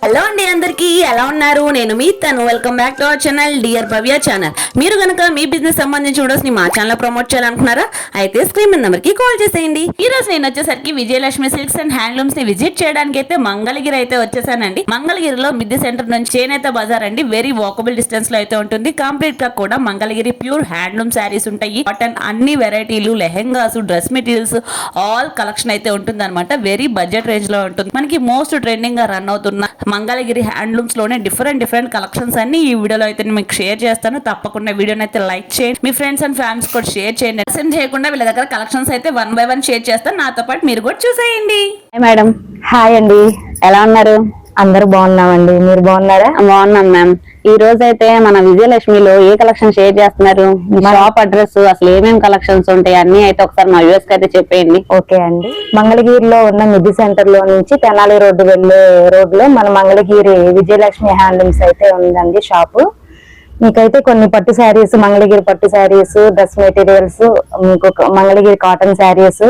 Hello అండి, అందరికీ ఎలా ఉన్నారు? నేను మీ తను. Welcome back to our channel dear Bhavya channel. మీరు గనక మీ బిజినెస్ సంబంధించి వీడియోస్ ని మా ఛానల్ ప్రమోట్ చేయాలనుకున్నారా? అయితే స్క్రీన్ మీద నెంబర్ కి కాల్ చేసేయండి. ఈ రోజు నేను వచ్చేసరికి విజయలక్ష్మి సిల్క్స్ అండ్ హ్యాండ్లూమ్స్ ని విజిట్ చేయడానికి అయితే మంగళగిరి అయితే వచ్చేసానండి. మంగళగిరిలో మిద్దె సెంటర్ నుంచి చేనేత బజార్ అండి, వెరీ వాకబుల్ డిస్టెన్స్ లో అయితే ఉంటుంది. కంప్లీట్ గా కూడా మంగళగిరి ప్యూర్ హ్యాండ్లూమ్ శారీస్ ఉంటాయి. కాటన్ అన్ని వెరైటీలు, lehengas, dress materials, all collection అయితే ఉంటుంది అనమాట. వెరీ బడ్జెట్ రేంజ్ లో ఉంటుంది. మనకి మోస్ట్ ట్రెండింగ్ గా రన్ అవుతున్న మంగళగిరి హ్యాండ్లూమ్స్ లోనే డిఫరెంట్ కలెక్షన్స్ అన్ని ఈ వీడియోలో అయితే మీకు షేర్ చేస్తాను. తప్పకుండా వీడియోని అయితే లైక్ చేయండి, మీ ఫ్రెండ్స్ అండ్ ఫ్యామిలీస్ కూడా షేర్ చేయండి. సెండ్ చేయకుండా వీళ్ళ దగ్గర కలెక్షన్స్ అయితే 1 by 1 షేర్ చేస్తాను. నాతో పాటు మీరు కూడా చూసేయండి. మేడం హాయ్ అండి, ఎలా ఉన్నారు? అందరూ బాగున్నామండి, మీరు బాగున్నారా? బాగున్నాం మ్యామ్. ఈ రోజు అయితే మన విజయలక్ష్మిలో ఏ కలెక్షన్ షేర్ చేస్తున్నారు? షాప్ అడ్రస్, అసలు ఏమేమి కలెక్షన్స్ ఉంటాయి అన్ని అయితే ఒకసారి మా వ్యూవర్స్ కి అయితే చెప్పేయండి. ఓకే అండి, మంగళగిరిలో ఉన్న మిద్దె సెంటర్ లో నుంచి తెనాలి రోడ్డు వెళ్లే రోడ్ లో మన మంగళగిరి విజయలక్ష్మి హ్యాండ్లూమ్స్ అయితే ఉందండి షాపు. మీకైతే కొన్ని పట్టు శారీస్, మంగళగిరి పట్టు శారీస్, డ్రెస్ మెటీరియల్స్, మీకు మంగళగిరి కాటన్ శారీస్,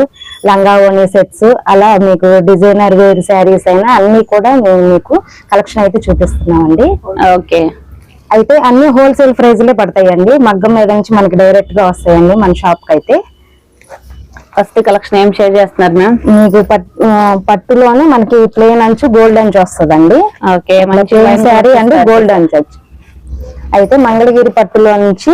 లంగా ఓణి సెట్స్, అలా మీకు డిజైనర్ వేర్ శారీస్ అయినా అన్ని కూడా మేము మీకు కలెక్షన్ అయితే చూపిస్తున్నామండి. ఓకే, అయితే అన్ని హోల్సేల్ ప్రైస్ లే పడతాయండి. మగ్గం మీద నుంచి మనకి డైరెక్ట్ గా వస్తాయండి మన షాప్ కి అయితే. ఫస్ట్ కలెక్షన్ ఏం షేర్ చేస్తున్నారు మ్యామ్? మీకు పట్టులోనే మనకి ప్లేన్ అంచు, గోల్డ్ అంచు వస్తుందండి. Okay, plain sari and gold అంచు. అయితే మంగళగిరి పట్టులో నుంచి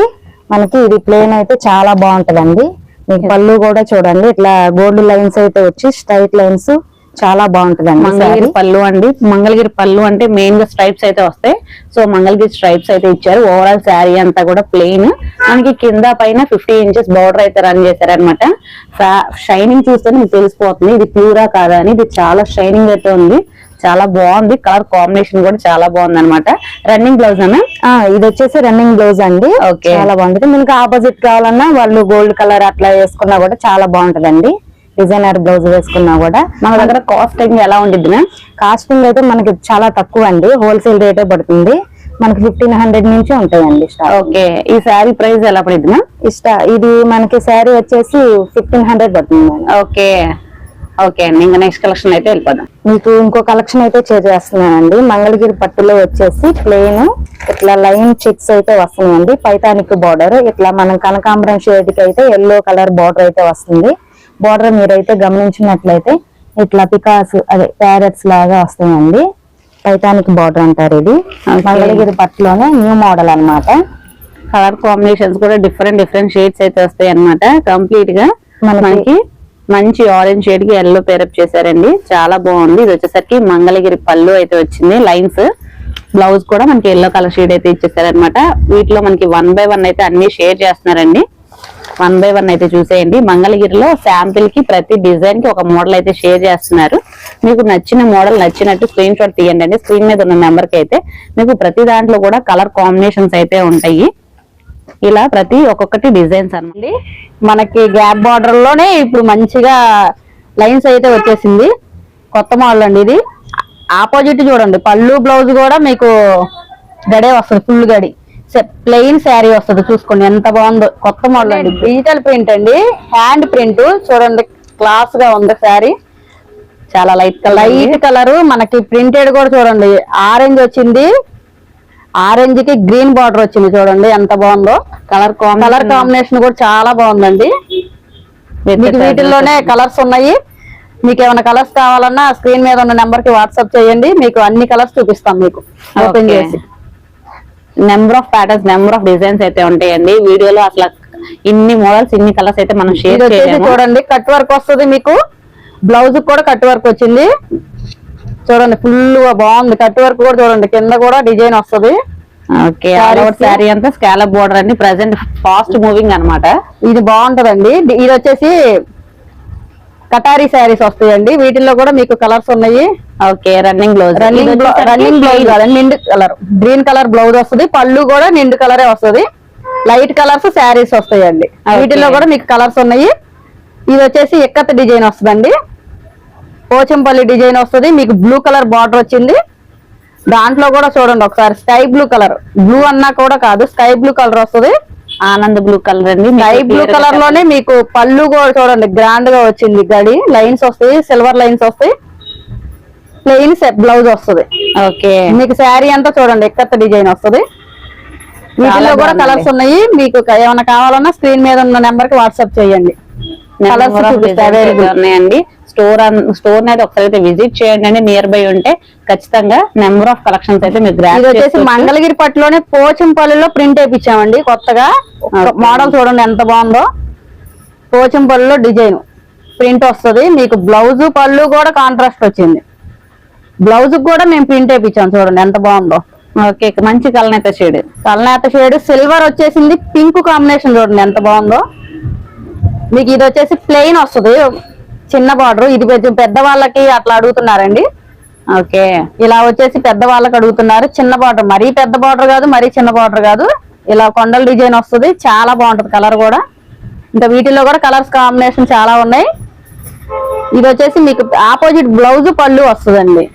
మనకి ఇది ప్లేన్ అయితే చాలా బాగుంటదండి. మీకు పళ్ళు కూడా చూడండి, ఇట్లా గోల్డ్ లైన్స్ అయితే వచ్చి స్ట్రైట్ లైన్స్ చాలా బాగుంటదండి. మంగళగిరి పళ్ళు అండి. మంగళగిరి పళ్ళు అంటే మెయిన్ గా స్ట్రైప్స్ అయితే వస్తాయి. సో మంగళగిరి స్ట్రైప్స్ అయితే ఇచ్చారు. ఓవరాల్ శారీ అంతా కూడా ప్లెయిన్. మనకి కింద పైన 50 inches బార్డర్ అయితే రన్ చేశారనమాట. షైనింగ్ చూస్తే మీకు తెలిసిపోతుంది ఇది ప్యూరా కాదా అని. ఇది చాలా షైనింగ్ అయితే ఉంది, చాలా బాగుంది. కలర్ కాంబినేషన్ కూడా చాలా బాగుంది అనమాట. రన్నింగ్ బ్లౌజ్ అన్న ఇది వచ్చేసి రన్నింగ్ బ్లౌజ్ అండి. చాలా బాగుంటుంది. మీకు ఆపోజిట్ కావాలన్నా వాళ్ళు గోల్డ్ కలర్ అట్లా వేసుకున్నా కూడా చాలా బాగుంటదండి. డిజైనర్ బ్లౌజ్ వేసుకున్నా కూడా. మన దగ్గర కాస్టింగ్ ఎలా ఉంటుంది? కాస్టింగ్ అయితే మనకి చాలా తక్కువ అండి, హోల్సేల్ రేటే పడుతుంది. మనకి 1500 నుంచి ఉంటాయండి. ఓకే, ఈ శారీ ప్రైస్ ఎలా పడుతుంది? ఇది మనకి శారీ వచ్చేసి 1500 పడుతుంది. ఓకే ఓకే అండి, ఇంకా నెక్స్ట్ కలెక్షన్ అయితే వెళ్ళిపోదాం. మీకు ఇంకో కలెక్షన్ అయితే చేస్తున్నానండి. మంగళగిరి పట్టులో వచ్చేసి ప్లెయిన్ ఇట్లా లైన్ చెక్స్ అయితే వస్తున్నాయండి. పైతానిక్ బార్డర్, ఇట్లా మనం కనకాంబరం షేడ్ కి అయితే ఎల్లో కలర్ బార్డర్ అయితే వస్తుంది. బార్డర్ మీరైతే గమనించినట్లయితే ఇట్లా పికాస్ అదే ప్యారెట్స్ లాగా వస్తాయండి. పైతానిక్ బార్డర్ అంటారు. ఇది మంగళగిరి పట్టులోనే న్యూ మోడల్ అన్నమాట. కలర్ కాంబినేషన్స్ కూడా డిఫరెంట్ షేడ్స్ అయితే వస్తాయి అన్నమాట. కంప్లీట్ గా మనకి మంచి ఆరెంజ్ షేడ్ కి ఎల్లో పేరప్ చేశారండి, చాలా బాగుంది. ఇది వచ్చేసరికి మంగళగిరి పళ్ళు అయితే వచ్చింది. లైన్స్ బ్లౌజ్ కూడా మనకి ఎల్లో కలర్ షేడ్ అయితే ఇచ్చేసారనమాట. వీటిలో మనకి 1 by 1 అయితే అన్ని షేర్ చేస్తున్నారండి. 1 by 1 అయితే చూసేయండి. మంగళగిరిలో శాంపిల్ కి ప్రతి డిజైన్ కి ఒక మోడల్ అయితే షేర్ చేస్తున్నారు. మీకు నచ్చిన మోడల్ నచ్చినట్టు స్క్రీన్ షాట్ తీయండి అండి. స్క్రీన్ మీద ఉన్న నెంబర్ కి అయితే మీకు ప్రతి దాంట్లో కూడా కలర్ కాంబినేషన్స్ అయితే ఉంటాయి. ఇలా ప్రతి ఒక్కొక్కటి డిజైన్స్ అన్నమాట. మనకి గ్యాప్ బార్డర్ లోనే ఇప్పుడు మంచిగా లైన్స్ అయితే వచ్చేసింది. కొత్త మోడల్ అండి ఇది. ఆపోజిట్ చూడండి, పళ్ళు బ్లౌజ్ కూడా మీకు గడే వస్తుంది, ఫుల్ గడి. ప్లెయిన్ శారీ వస్తుంది. చూసుకోండి ఎంత బాగుందో. కొత్త మోడల్ అండి, డిజిటల్ ప్రింట్ అండి, హ్యాండ్ ప్రింట్. చూడండి క్లాస్ గా ఉంది శారీ, చాలా లైట్ కలర్. మనకి ప్రింటెడ్ కూడా చూడండి, ఆరెంజ్ వచ్చింది. ఆరెంజ్ కి గ్రీన్ బార్డర్ వచ్చింది. చూడండి ఎంత బాగుందో. కలర్ కాంబినేషన్ కూడా చాలా బాగుందండి. వీటిల్లోనే కలర్స్ ఉన్నాయి. మీకు ఏమైనా కలర్స్ కావాలన్నా స్క్రీన్ మీద ఉన్న నెంబర్ కి వాట్సాప్ చేయండి, మీకు అన్ని కలర్స్ చూపిస్తాం. మీకు ఓపెన్ చేసి number of patterns, number of designs అయితే ఉంటాయండి. వీడియోలో అసలు ఇన్ని మోడల్స్, ఇన్ని కలర్స్ అయితే మనం షేర్ చేయలేము. చూడండి కట్ వర్క్ వస్తుంది. మీకు బ్లౌజ్ కూడా కట్ వర్క్ వచ్చింది. చూడండి ఫుల్ గా బాగుంది. కట్ వర్క్ కూడా చూడండి, కింద కూడా డిజైన్ వస్తుంది. ఓకే, శారీ అంతా స్కాలప్ బోర్డర్ అండి. ప్రెసెంట్ ఫాస్ట్ మూవింగ్ అన్నమాట. ఇది బాగుంటదండి. ఇది వచ్చేసి కటారీ శారీస్ వస్తాయండి. వీటిల్లో కూడా మీకు కలర్స్ ఉన్నాయి. ఓకే, రన్నింగ్ బ్లౌజ్ కాదండి, నిండు కలర్ గ్రీన్ కలర్ బ్లౌజ్ వస్తుంది. పళ్ళు కూడా నిండు కలరే వస్తుంది. లైట్ కలర్స్ శారీస్ వస్తాయండి. వీటిల్లో కూడా మీకు కలర్స్ ఉన్నాయి. ఇది వచ్చేసి ఎక్కత్ డిజైన్ వస్తుందండి. పోచంపల్లి డిజైన్ వస్తుంది. మీకు బ్లూ కలర్ బార్డర్ వచ్చింది. దాంట్లో కూడా చూడండి ఒకసారి స్కై బ్లూ కలర్, బ్లూ అన్నా కూడా కాదు, స్కై బ్లూ కలర్ వస్తుంది. ఆనంద్ బ్లూ కలర్ అండి. స్కై బ్లూ కలర్ లోనే మీకు పళ్ళు కూడా చూడండి గ్రాండ్ గా వచ్చింది. గడి లైన్స్ వస్తాయి, సిల్వర్ లైన్స్ వస్తాయి. ప్లెయిన్ బ్లౌజ్ వస్తుంది. ఓకే, మీకు శారీ అంతా చూడండి ఎక్కత్త డిజైన్ వస్తుంది. వీటిలో కూడా బాగుంది. కలర్స్ ఉన్నాయి. మీకు ఏమైనా కావాలన్నా స్క్రీన్ మీద ఉన్న నెంబర్ కి వాట్సాప్ చేయండి. కలర్స్ అవైలబుల్ ఉన్నాయండి. స్టోర్ అయితే ఒకసారి అయితే విజిట్ చేయండి అండి. నియర్ బై ఉంటే ఖచ్చితంగా నెంబర్ ఆఫ్ కలెక్షన్స్ అయితే మీరు ఇది వచ్చేసి మంగళగిరి పట్టులోనే పోచంపల్లిలో ప్రింట్ వేయించామండి కొత్తగా. మోడల్ చూడండి ఎంత బాగుందో. పోచంపల్లిలో డిజైన్ ప్రింట్ వస్తుంది. మీకు బ్లౌజ్ పళ్ళు కూడా కాంట్రాస్ట్ వచ్చింది. బ్లౌజ్ కూడా మేము ప్రింట్ వేయించాం చూడండి ఎంత బాగుందో. ఓకే, మంచి కలనేత షేడ్. కలనేత షేడ్ సిల్వర్ వచ్చేసింది. పింక్ కాంబినేషన్ చూడండి ఎంత బాగుందో. మీకు ఇది వచ్చేసి ప్లెయిన్ వస్తుంది, చిన్న బార్డర్. ఇది పెద్ద వాళ్ళకి అట్లా అడుగుతున్నారండి. ఓకే, ఇలా వచ్చేసి పెద్ద వాళ్ళకి అడుగుతున్నారు. చిన్న బార్డర్, మరీ పెద్ద బార్డర్ కాదు, మరీ చిన్న బార్డర్ కాదు. ఇలా కొండల డిజైన్ వస్తుంది. చాలా బాగుంటది కలర్ కూడా. ఇంకా వీటిలో కూడా కలర్స్ కాంబినేషన్ చాలా ఉన్నాయి. ఇది వచ్చేసి మీకు ఆపోజిట్ బ్లౌజ్ పళ్ళు వస్తుందండి.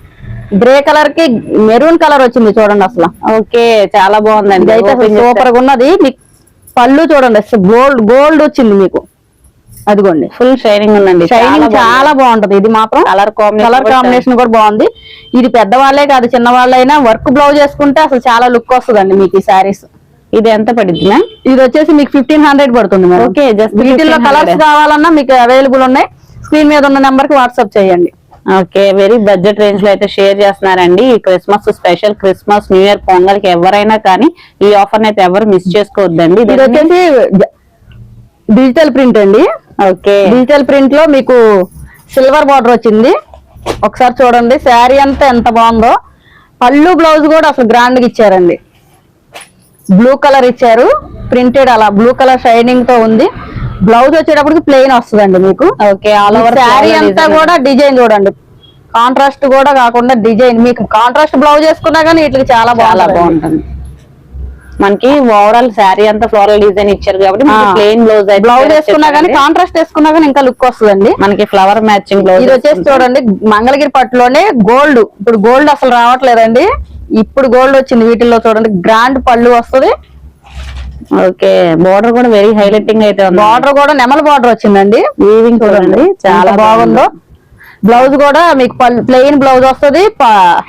గ్రే కలర్ కి మెరూన్ కలర్ వచ్చింది చూడండి అసలు. ఓకే, చాలా బాగుందండి. అయితే సూపర్ గా ఉన్నది. మీకు పళ్ళు చూడండి గోల్డ్ వచ్చింది మీకు. అదిగోండి ఫుల్ షైనింగ్ ఉందండి. షైనింగ్ చాలా బాగుంటది. ఇది మాత్రం కలర్ కాంబినేషన్ కూడా బాగుంది. ఇది పెద్దవాళ్ళే కాదు చిన్న వాళ్ళైనా వర్క్ బ్లౌజ్ వేసుకుంటే అసలు చాలా లుక్ వస్తుందండి మీకు ఈ శారీస్. ఇది ఎంత పడుతుంది మ్యామ్? ఇది వచ్చేసి మీకు 1500 పడుతుంది మేడం. ఓకే, జస్ట్ వీటిల్లో కలర్స్ కావాలన్నా మీకు అవైలబుల్ ఉన్నాయి. స్క్రీన్ మీద ఉన్న నెంబర్ కి వాట్సాప్ చేయండి. ఓకే, వెరీ బడ్జెట్ రేంజ్ లో అయితే షేర్ చేస్తున్నారండి. ఈ Christmas special, Christmas new year pongal కి ఎవరైనా కానీ ఈ ఆఫర్ అయితే ఎవరు మిస్ చేసుకోవద్దండి. ఇది వచ్చేసి డిజిటల్ ప్రింట్ అండి. ఓకే, డిజిటల్ ప్రింట్ లో మీకు సిల్వర్ బార్డర్ వచ్చింది. ఒకసారి చూడండి శారీ అంతా ఎంత బాగుందో. పళ్ళు బ్లౌజ్ కూడా అసలు గ్రాండ్ గా ఇచ్చారండి. బ్లూ కలర్ ఇచ్చారు, ప్రింటెడ్ అలా బ్లూ కలర్ షైనింగ్ తో ఉంది. బ్లౌజ్ వచ్చేటప్పటికి ప్లెయిన్ వస్తుందండి మీకు. ఓకే, ఆల్ ఓవర్ శారీ అంతా కూడా డిజైన్ చూడండి. కాంట్రాస్ట్ కూడా కాకుండా డిజైన్. మీకు కాంట్రాస్ట్ బ్లౌజ్ వేసుకున్నా కానీ వీటికి చాలా బాగుంటుంది. మనకి ఓవరాల్ శారీ అంతా ఫ్లోరల్ డిజైన్ ఇచ్చారు కాబట్టి ప్లెయిన్ బ్లౌజ్ వేసుకున్నా కానీ కాంట్రాస్ట్ వేసుకున్నా కానీ ఇంకా లుక్ వస్తుందండి. మనకి ఫ్లవర్ మ్యాచింగ్ బ్లౌజ్. ఇది వచ్చేసి చూడండి మంగళగిరి పట్టులోనే గోల్డ్. ఇప్పుడు గోల్డ్ అసలు రావట్లేదండి, ఇప్పుడు గోల్డ్ వచ్చింది. వీటిల్లో చూడండి గ్రాండ్ పళ్ళు వస్తుంది. ఓకే, బార్డర్ కూడా వెరీ హైలైటింగ్ అయితే ఉంది. బార్డర్ కూడా నెమల బార్డర్ వచ్చిందండి. వీవింగ్ చూడండి చాలా బాగుందో. బ్లౌజ్ కూడా మీకు ప్లెయిన్ బ్లౌజ్ వస్తుంది.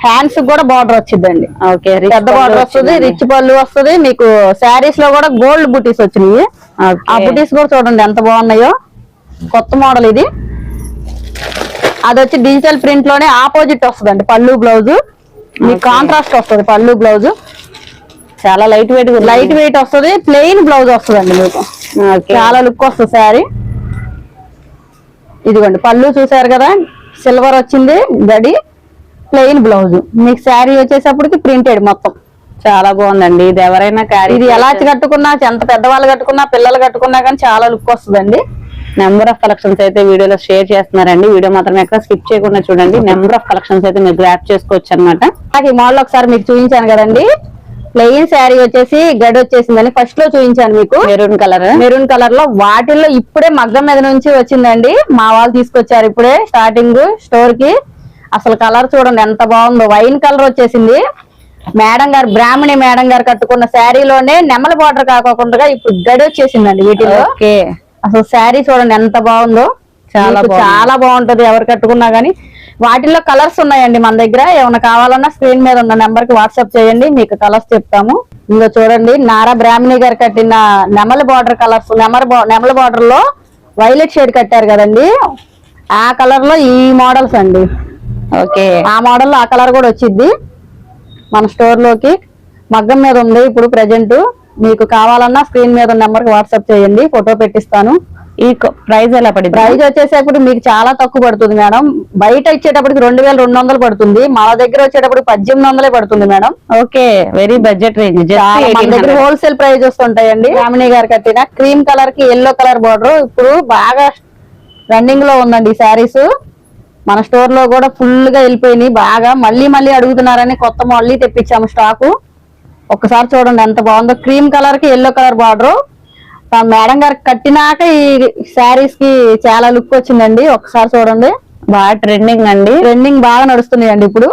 హ్యాండ్స్ కూడా బార్డర్ వచ్చిందండి. ఓకే, పెద్ద బార్డర్ వస్తుంది, రిచ్ పళ్ళు వస్తుంది. మీకు శారీస్ లో కూడా గోల్డ్ బుటీస్ వచ్చినాయి. ఆ బుటీస్ కూడా చూడండి ఎంత బాగున్నాయో. కొత్త మోడల్ ఇది. అది వచ్చి డిజిటల్ ప్రింట్ లోనే ఆపోజిట్ వస్తుందండి పళ్ళు బ్లౌజ్. మీకు కాంట్రాస్ట్ వస్తుంది పళ్ళు బ్లౌజ్. చాలా లైట్ వెయిట్ వస్తుంది. ప్లెయిన్ బ్లౌజ్ వస్తుందండి మీకు. చాలా లుక్ వస్తుంది శారీ. ఇదిగోండి పళ్ళు చూసారు కదా, సిల్వర్ వచ్చింది గడి, ప్లెయిన్ బ్లౌజ్. మీకు శారీ వచ్చేసప్పటికి ప్రింటెడ్ మొత్తం. చాలా బాగుందండి. ఇది ఎవరైనా క్యారీ, ఇది ఎలా కట్టుకున్నా, ఎంత పెద్దవాళ్ళు కట్టుకున్నా, పిల్లలు కట్టుకున్నా కానీ చాలా లుక్ వస్తుందండి. నెంబర్ ఆఫ్ కలెక్షన్స్ అయితే వీడియోలో షేర్ చేస్తున్నారండి. వీడియో మాత్రం ఎక్కడ స్కిప్ చేయకుండా చూడండి. నెంబర్ ఆఫ్ కలెక్షన్స్ అయితే మీరు గ్రాప్ చేసుకోవచ్చు అనమాట. ఈ మోడల్ ఒకసారి మీకు చూపించాను కదండి. ప్లెయిన్ శారీ వచ్చేసి గడి వచ్చేసిందని ఫస్ట్ లో చూపించాను మీకు. మెరూన్ కలర్ లో. వాటిల్లో ఇప్పుడే మగ్గం మీద నుంచి వచ్చిందండి. మా వాళ్ళు తీసుకొచ్చారు ఇప్పుడే స్టార్టింగ్ స్టోర్ కి. అసలు కలర్ చూడండి ఎంత బాగుందో. వైన్ కలర్ వచ్చేసింది. మేడం గారు, బ్రాహ్మణి మేడం గారు కట్టుకున్న శారీలోనే నెమల బార్డర్ కాకుండా ఇప్పుడు గడి వచ్చేసిందండి వీటిలో. అసలు శారీ చూడండి ఎంత బాగుందో. చాలా బాగుంటది ఎవరు కట్టుకున్నా గానీ. వాటిల్లో కలర్స్ ఉన్నాయండి మన దగ్గర. ఏమైనా కావాలన్నా స్క్రీన్ మీద ఉన్న నెంబర్ కి వాట్సాప్ చేయండి, మీకు కలర్స్ చెప్తాము. ఇందులో చూడండి నారా బ్రాహ్మణి గారు కట్టిన నెమల బార్డర్ కలర్స్. నెమల బార్డర్ లో వైలెట్ షేడ్ కట్టారు కదండి, ఆ కలర్ లో ఈ మోడల్స్ అండి. ఓకే, ఆ మోడల్ లో ఆ కలర్ కూడా వచ్చింది మన స్టోర్ లోకి. మగ్గం మీద ఉంది ఇప్పుడు ప్రెజెంట్. మీకు కావాలన్నా స్క్రీన్ మీద ఉన్న నెంబర్ కి వాట్సాప్ చేయండి, ఫోటో పెట్టిస్తాను. ఈ ప్రైస్ ఎలా పడింది? ప్రైస్ వచ్చేసేప్పుడు మీకు చాలా తక్కువ పడుతుంది మేడం. బయట ఇచ్చేటప్పటికి 2200 పడుతుంది, మన దగ్గర వచ్చేటప్పుడు 1800 పడుతుంది madam. Okay, very budget range. మన దగ్గర హోల్సేల్ ప్రైస్ వస్తుంటాయండి. రామిణి గారు కట్టిన క్రీమ్ కలర్ కి ఎల్లో కలర్ బార్డర్ ఇప్పుడు బాగా రన్నింగ్ లో ఉందండి ఈ శారీస్. మన స్టోర్ లో కూడా ఫుల్ గా వెళ్ళిపోయినాయి బాగా. మళ్ళీ అడుగుతున్నారని కొత్త మళ్ళీ తెప్పించాము స్టాకు. ఒక్కసారి చూడండి ఎంత బాగుందో. క్రీమ్ కలర్ కి ఎల్లో కలర్ బార్డర్. మేడం గారు కట్టినాక ఈ శారీస్ కి చాలా లుక్ వచ్చిందండి. ఒకసారి చూడండి. బాగా ట్రెండింగ్ అండి. ట్రెండింగ్ బాగా నడుస్తున్నాయండి ఇప్పుడు.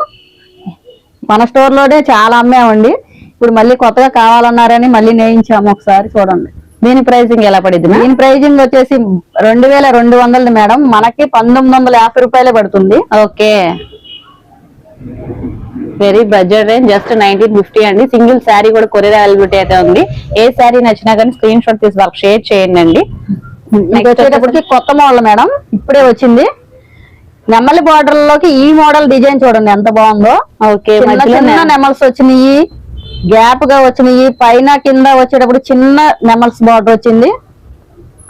మన స్టోర్ లోనే చాలా అమ్మామండి. ఇప్పుడు మళ్ళీ కొత్తగా కావాలన్నారని మళ్ళీ నేయించాము. ఒకసారి చూడండి. దీని ప్రైసింగ్ ఎలా పడింది? దీని ప్రైజింగ్ వచ్చేసి 2200 మేడం. మనకి 1950 రూపాయలే పడుతుంది. Okay, very budget range, just 1950 అండి. సింగిల్ శారీ కూడా కొరియర్ అవైలబిలిటీ అయితే ఉంది. ఏ శారీ నచ్చినా కానీ స్క్రీన్ షాట్ తీసి వాళ్ళకి షేర్ చేయండి అండి. మీకు వచ్చేటప్పటికి కొత్త మోడల్ మేడం, ఇప్పుడే వచ్చింది. నెమలి బార్డర్ లోకి ఈ మోడల్ డిజైన్ చూడండి ఎంత బాగుందో. ఓకే, చిన్న నెమల్స్ వచ్చినాయి, గ్యాప్ గా వచ్చినాయి, పైన కింద వచ్చేటప్పుడు చిన్న నెమల్స్ బార్డర్ వచ్చింది.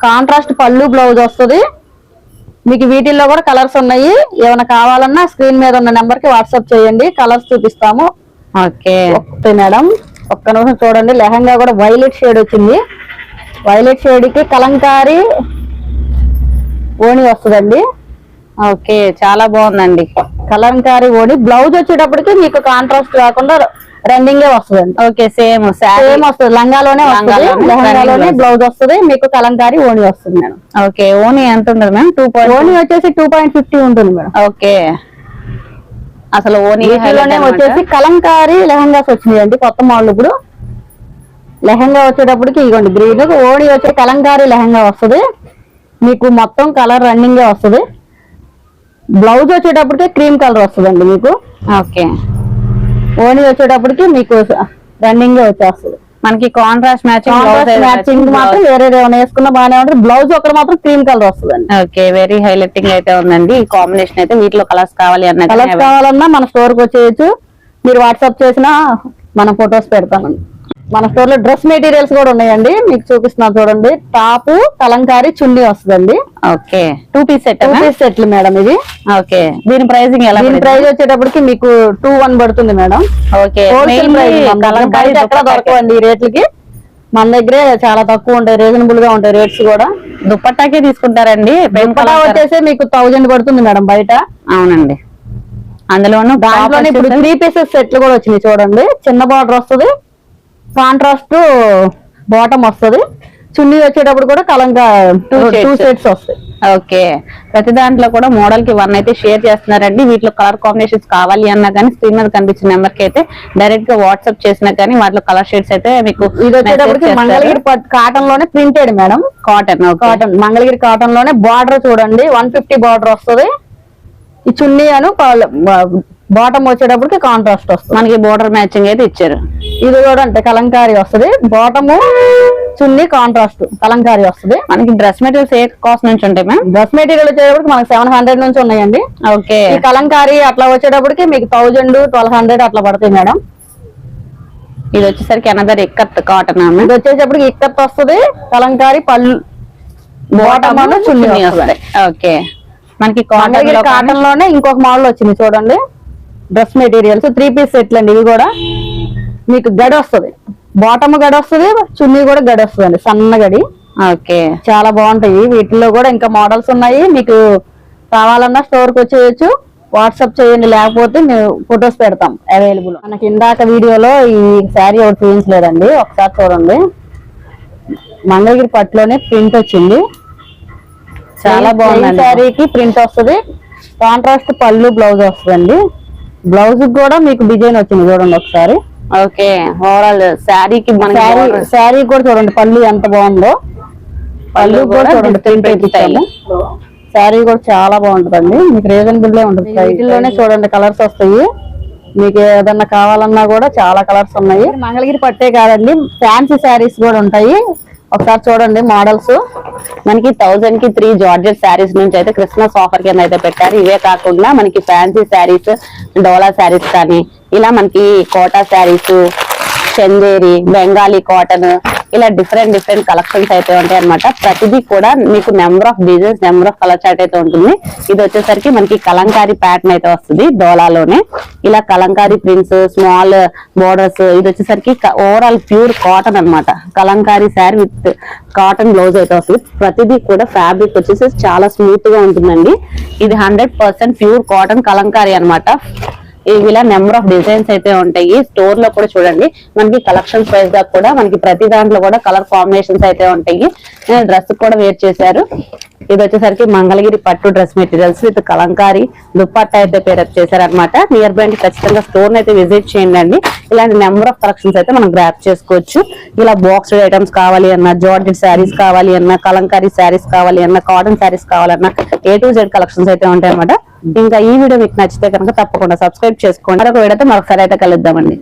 కాంట్రాస్ట్ పళ్ళు బ్లౌజ్ వస్తుంది. మీకు వీటిల్లో కూడా కలర్స్ ఉన్నాయి. ఏమైనా కావాలన్నా స్క్రీన్ మీద ఉన్న నెంబర్ కి వాట్సాప్ చేయండి, కలర్స్ చూపిస్తాము. ఓకే మేడం ఒక్క నిమిషం చూడండి. లెహంగా కూడా వైలెట్ షేడ్ వచ్చింది. వైలెట్ షేడ్ కి కలంకారీ ఓణి వస్తుందండి. ఓకే, చాలా బాగుందండి. కలంకారీ ఓణి బ్లౌజ్ వచ్చేటప్పటికి మీకు కాంట్రాస్ట్ కాకుండా రన్నింగ్ వస్తుందండి. ఓకే, సేమ్ వస్తుంది, లంగాలోనే లెహంగాలోనే బ్లౌజ్ వస్తుంది. మీకు కలంకారీ ఓణి వస్తుంది మేడం. ఓకే, ఓణి ఎంత ఉంటుంది మేడం? ఓణి వచ్చేసి 2.50 ఉంటుంది మేడం. ఓకే, అసలు ఓణి వచ్చేసి కలంకారీ లెహంగాస్ వచ్చినాయి అండి కొత్త మోడల్. ఇప్పుడు లెహంగా వచ్చేటప్పటికి ఇదిగోండి గ్రీన్, ఓణి వచ్చే కలంకారీ లెహంగా వస్తుంది. మీకు మొత్తం కలర్ రన్నింగ్ వస్తుంది. బ్లౌజ్ వచ్చేటప్పటికి క్రీమ్ కలర్ వస్తుందండి మీకు. ఓకే, ఓణి వచ్చేటప్పటికి మీకు రన్నింగ్ వచ్చేస్తుంది. మనకి కాంట్రాస్ట్ మ్యాచింగ్ మాత్రం వేరే ఏమైనా వేసుకున్నా బాగానే ఉంటుంది. బ్లౌజ్ ఒకటి మాత్రం క్రీమ్ కలర్ వస్తుందండి. ఓకే, వెరీ హైలైటింగ్ అయితే ఉందండి ఈ కాంబినేషన్ అయితే. వీటిలో కలర్స్ కావాలన్నా మన స్టోర్ కి వచ్చేయచ్చు. మీరు వాట్సాప్ చేసినా మనం ఫొటోస్ పెడతామండి. మన స్టోర్ లో డ్రెస్ మెటీరియల్స్ కూడా ఉన్నాయండి, మీకు చూపిస్తున్నాం చూడండి. టాప్ కలంకారీ చున్నీ వస్తుందండి. Okay, 2 piece set. 2 పీస్ సెట్లు మేడం ఇది. ఓకే, దీని ప్రైసింగ్ ఎలా? దీని ప్రైస్ వచ్చేటప్పటికి మీకు 2,1 పడుతుంది మేడం. ఓకే, ఎక్కడ దొరకవండి ఈ రేట్లకి. మన దగ్గరే చాలా తక్కువ ఉంటాయి, రీజనబుల్ గా ఉంటాయి రేట్స్ కూడా. దుప్పట్టాకే తీసుకుంటారండి. దుప్పట్టా వచ్చేసి మీకు 1000 పడుతుంది మేడం బయట. అవునండి, అందులోనూ దాంట్లోనే ఇప్పుడు 3 పీసెస్ సెట్లు కూడా వచ్చినాయి చూడండి. చిన్న బార్డర్ వస్తుంది, కాంట్రాస్ట్ బాటమ్ వస్తుంది. చున్నీ వచ్చేటప్పుడు కూడా కలంగా 2 సెట్స్ వస్తాయి. ఓకే, ప్రతి దాంట్లో కూడా మోడల్ కి 1 అయితే షేర్ చేస్తున్నారండి. వీటిలో కలర్ కాంబినేషన్స్ కావాలి అన్నా కానీ స్క్రీన్ మీద కనిపించిన నెంబర్ కి అయితే డైరెక్ట్ గా వాట్సాప్ చేసినా కానీ వాటిలో కలర్ షేడ్స్ అయితే మీకు. ఇది వచ్చేటప్పటికి మంగళగిరి కాటన్ లోనే printed madam. Cotton Mangalagiri cotton లోనే బార్డర్ చూడండి 150 బార్డర్ వస్తుంది. ఈ చున్నీ అను బాటమ్ వచ్చేటప్పటికి కాంట్రాస్ట్ వస్తుంది. మనకి బోర్డర్ మ్యాచింగ్ అయితే ఇచ్చారు. ఇది కూడా అంటే కలంకారీ వస్తుంది. బాటము చున్నీ కాంట్రాస్ట్ కలంకారీ వస్తుంది. మనకి డ్రెస్ మెటీరియల్స్ ఏ కాస్ట్ నుంచి ఉంటాయి మ్యామ్? డ్రెస్ మెటీరియల్ వచ్చేటప్పటికి మనకి 700 నుంచి ఉన్నాయండి. ఓకే, ఈ కలంకారీ అట్లా వచ్చేటప్పటికి మీకు 1000, 1200 అట్లా పడుతుంది మేడం. ఇది వచ్చేసరికి అనదర్ ఇక్కత్ కాటన్. ఇది వచ్చేటప్పటికి ఇక్కత్ వస్తుంది. కలంకారీ పళ్ళు బాటమ్ చున్నీ వస్తుంది. ఓకే, మనకి కాటన్ లోనే ఇంకొక మోడల్ వచ్చింది చూడండి. డ్రెస్ మెటీరియల్స్ 3 పీస్ సెట్లు అండి. ఇవి కూడా మీకు గడి వస్తుంది, బాటమ్ గడి వస్తుంది, చున్నీ కూడా గడి వస్తుంది, సన్న గడి. ఓకే, చాలా బాగుంటాయి. వీటిలో కూడా ఇంకా మోడల్స్ ఉన్నాయి. మీకు కావాలన్నా స్టోర్ కి వచ్చేయచ్చు, వాట్సాప్ చేయండి, లేకపోతే మేము ఫొటోస్ పెడతాం అవైలబుల్. మనకి ఇందాక వీడియోలో ఈ శారీ ఒకటి చూపించలేదండి, ఒకసారి చూడండి. మంగళగిరి పట్టులోనే ప్రింట్ వచ్చింది, చాలా బాగుంది. శారీకి ప్రింట్ వస్తుంది, కాంట్రాస్ట్ పళ్ళు బ్లౌజ్ వస్తుందండి. బ్లౌజ్ కూడా మీకు డిజైన్ వచ్చింది చూడండి ఒకసారి. ఓకే, ఓవరాల్ శారీకి శారీ కూడా చూడండి పళ్ళు ఎంత బాగుందో. పళ్ళు కూడా చూడండి ప్రింట్ వేయించాము. శారీ కూడా చాలా బాగుంటుందండి, మీకు రీజనబుల్ ఉంటుంది. వీటిల్లోనే చూడండి కలర్స్ వస్తాయి. మీకు ఏదన్నా కావాలన్నా కూడా చాలా కలర్స్ ఉన్నాయి. మంగళగిరి పట్టే కాదండి, ఫ్యాన్సీ శారీస్ కూడా ఉంటాయి. ఒకసారి చూడండి మోడల్స్. మనకి 1000 కి 3 జార్జెట్ శారీస్ నుంచి అయితే క్రిస్మస్ ఆఫర్ కింద అయితే పెట్టారు. ఇవే కాకుండా మనకి ఫ్యాన్సీ శారీస్, డోలా శారీస్ కానీ ఇలా మనకి కోటా శారీస్, చందేరి, బెంగాలీ కాటన్ ఇలా డిఫరెంట్ కలెక్షన్స్ అయితే ఉంటాయి అనమాట. ప్రతిదీ కూడా మీకు number of designs, number of colour chart అయితే ఉంటుంది. ఇది వచ్చేసరికి మనకి కలంకారీ ప్యాటర్న్ అయితే వస్తుంది డోలాలోనే. ఇలా కలంకారీ ప్రింట్స్, స్మాల్ బోర్డర్స్. ఇది వచ్చేసరికి ఓవరాల్ ప్యూర్ కాటన్ అన్నమాట. Kalamkari sari with cotton blouse అయితే వస్తుంది. ప్రతిదీ కూడా ఫ్యాబ్రిక్ వచ్చేసి చాలా స్మూత్ గా ఉంటుందండి. ఇది 100% ప్యూర్ కాటన్ కలంకారీ అన్నమాట. ఇలా నెంబర్ ఆఫ్ డిజైన్స్ అయితే ఉంటాయి. స్టోర్ లో కూడా చూడండి మనకి కలెక్షన్స్ వైజ్ గా కూడా మనకి ప్రతి దాంట్లో కూడా కలర్ కాంబినేషన్స్ అయితే ఉంటాయి. డ్రెస్ కూడా వేర్ చేశారు. ఇది వచ్చేసరికి మంగళగిరి పట్టు dress materials with Kalamkari dupatta అయితే పేరప్ చేశారనమాట. నియర్ బై ఖచ్చితంగా స్టోర్ అయితే విజిట్ చేయండి. ఇలాంటి నెంబర్ ఆఫ్ కలెక్షన్స్ అయితే మనం గ్రాప్ చేసుకోవచ్చు. ఇలా బాక్స్డ్ ఐటమ్స్ కావాలి అన్నా, జార్జెట్ శారీస్ కావాలి అన్నా, కలంకారీ శారీస్ కావాలి అన్నా, కాటన్ శారీస్ కావాలన్నా A to Z కలెక్షన్స్ అయితే ఉంటాయి అనమాట. ఇంకా ఈ వీడియో మీకు నచ్చితే కనుక తప్పకుండా సబ్స్క్రైబ్ చేసుకోండి. మరొక వీడియోతో మరొకసారి అయితే కలుద్దామండి.